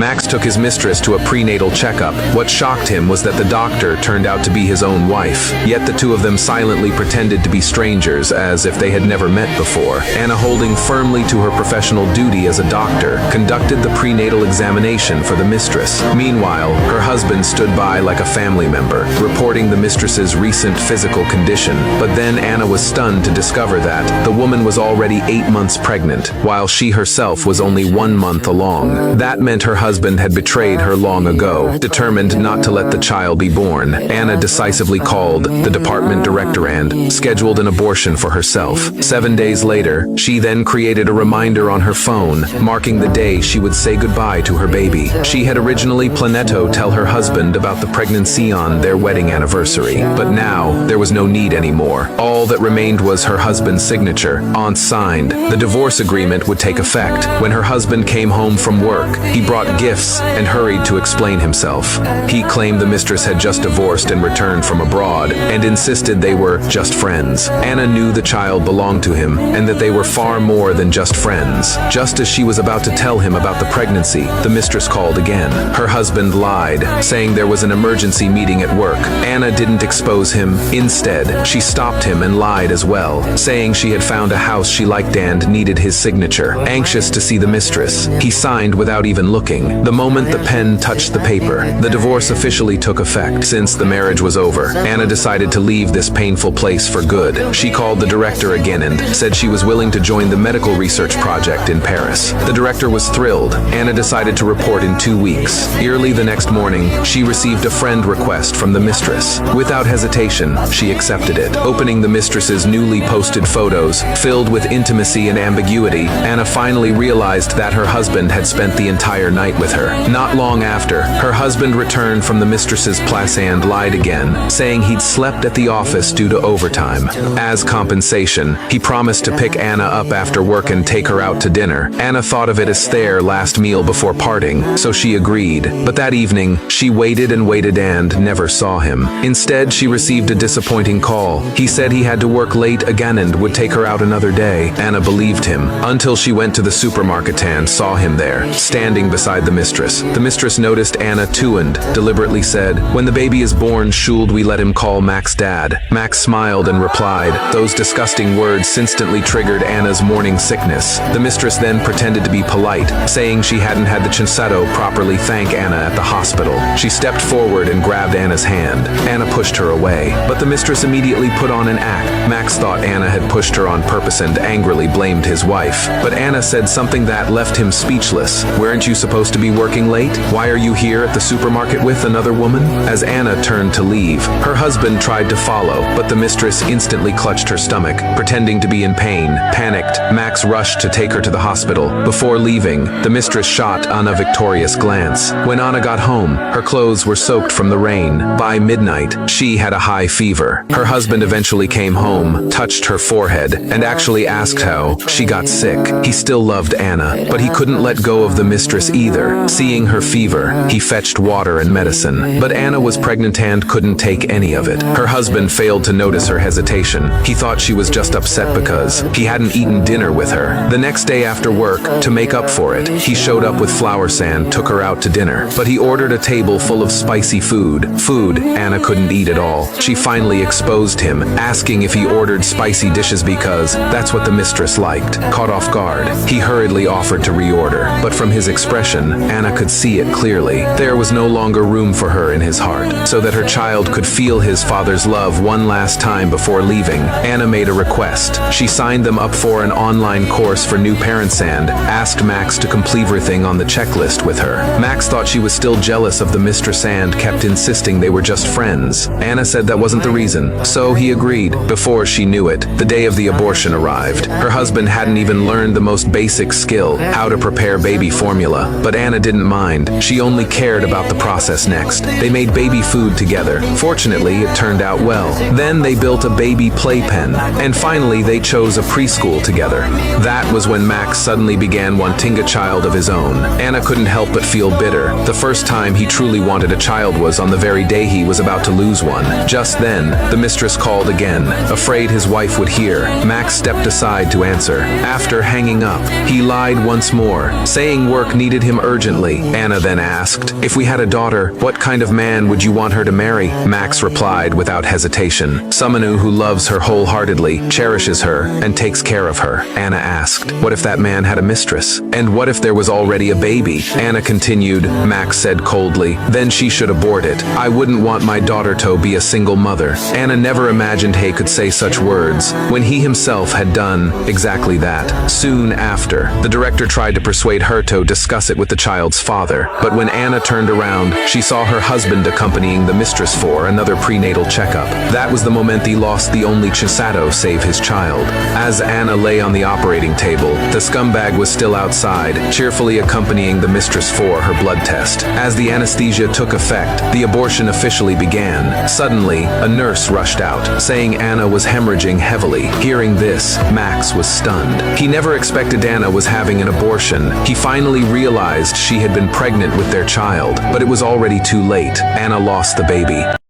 Max took his mistress to a prenatal checkup. What shocked him was that the doctor turned out to be his own wife. Yet the two of them silently pretended to be strangers, as if they had never met before. Anna, holding firmly to her professional duty as a doctor, conducted the prenatal examination for the mistress. Meanwhile, her husband stood by like a family member, reporting the mistress's recent physical condition. But then Anna was stunned to discover that the woman was already 8 months pregnant, while she herself was only 1 month along. That meant her husband had betrayed her long ago. Determined not to let the child be born, Anna decisively called the department director and scheduled an abortion for herself. 7 days later, she then created a reminder on her phone, marking the day she would say goodbye to her baby. She had originally planned to tell her husband about the pregnancy on their wedding anniversary, but now there was no need anymore. All that remained was her husband's signature. Once signed, the divorce agreement would take effect. When her husband came home from work, he brought gifts and hurried to explain himself. He claimed the mistress had just divorced and returned from abroad, and insisted they were just friends. Anna knew the child belonged to him, and that they were far more than just friends. Just as she was about to tell him about the pregnancy, the mistress called again. Her husband lied, saying there was an emergency meeting at work. Anna didn't expose him. Instead, she stopped him and lied as well, saying she had found a house she liked and needed his signature. Anxious to see the mistress, he signed without even looking. The moment the pen touched the paper, the divorce officially took effect. Since the marriage was over, Anna decided to leave this painful place for good. She called the director again and said she was willing to join the medical research project in Paris. The director was thrilled. Anna decided to report in 2 weeks. Early the next morning, she received a friend request from the mistress. Without hesitation, she accepted it. Opening the mistress's newly posted photos, filled with intimacy and ambiguity, Anna finally realized that her husband had spent the entire night with her. Not long after, her husband returned from the mistress's place and lied again, saying he'd slept at the office due to overtime. As compensation, he promised to pick Anna up after work and take her out to dinner. Anna thought of it as their last meal before parting, so she agreed. But that evening, she waited and never saw him. Instead, she received a disappointing call. He said he had to work late again and would take her out another day. Anna believed him, until she went to the supermarket and saw him there, standing beside the mistress. The mistress noticed Anna too and deliberately said, "When the baby is born, should we let him call Max dad?" Max smiled and replied. Those disgusting words instantly triggered Anna's morning sickness. The mistress then pretended to be polite, saying she hadn't had the chance to properly thank Anna at the hospital. She stepped forward and grabbed Anna's hand. Anna pushed her away, but the mistress immediately put on an act. Max thought Anna had pushed her on purpose and angrily blamed his wife. But Anna said something that left him speechless. "Weren't you supposed to be working late? Why are you here at the supermarket with another woman?" As Anna turned to leave, her husband tried to follow, but the mistress instantly clutched her stomach, pretending to be in pain. Panicked, Max rushed to take her to the hospital. Before leaving, the mistress shot Anna a victorious glance. When Anna got home, her clothes were soaked from the rain. By midnight, she had a high fever. Her husband eventually came home, touched her forehead, and actually asked how she got sick. He still loved Anna, but he couldn't let go of the mistress either. Seeing her fever, he fetched water and medicine. But Anna was pregnant and couldn't take any of it. Her husband failed to notice her hesitation. He thought she was just upset because he hadn't eaten dinner with her. The next day after work, to make up for it, he showed up with flour sand, took her out to dinner. But he ordered a table full of spicy food Anna couldn't eat at all. She finally exposed him, asking if he ordered spicy dishes because that's what the mistress liked. Caught off guard, he hurriedly offered to reorder, but from his expression, Anna could see it clearly. There was no longer room for her in his heart. So that her child could feel his father's love one last time before leaving, Anna made a request. She signed them up for an online course for new parents and asked Max to complete everything on the checklist with her. Max thought she was still jealous of the mistress and kept insisting they were just friends. Anna said that wasn't the reason, so he agreed. Before she knew it, the day of the abortion arrived. Her husband hadn't even learned the most basic skill, how to prepare baby formula, but Anna didn't mind. She only cared about the process next. They made baby food together. Fortunately, it turned out well. Then they built a baby playpen, and finally they chose a preschool together. That was when Max suddenly began wanting a child of his own. Anna couldn't help but feel bitter. The first time he truly wanted a child was on the very day he was about to lose one. Just then, the mistress called again. Afraid his wife would hear, Max stepped aside to answer. After hanging up, he lied once more, saying work needed him urgently. Anna then asked, "If we had a daughter, what kind of man would you want her to marry?" Max replied without hesitation, "Someone who loves her wholeheartedly, cherishes her, and takes care of her." Anna asked, "What if that man had a mistress? And what if there was already a baby?" Anna continued. Max said coldly, "Then she should abort it. I wouldn't want my daughter to be a single mother." Anna never imagined he could say such words, when he himself had done exactly that. Soon after, the director tried to persuade her to discuss it with the child's father, but when Anna turned around, she saw her husband accompanying the mistress for another prenatal checkup. That was the moment he lost the only chance to save his child. As Anna lay on the operating table, the scumbag was still outside, cheerfully accompanying the mistress for her blood test. As the anesthesia took effect, the abortion officially began. Suddenly, a nurse rushed out, saying Anna was hemorrhaging heavily. Hearing this, Max was stunned. He never expected Anna was having an abortion. He finally realized she had been pregnant with their child, but it was already too late. Anna lost the baby.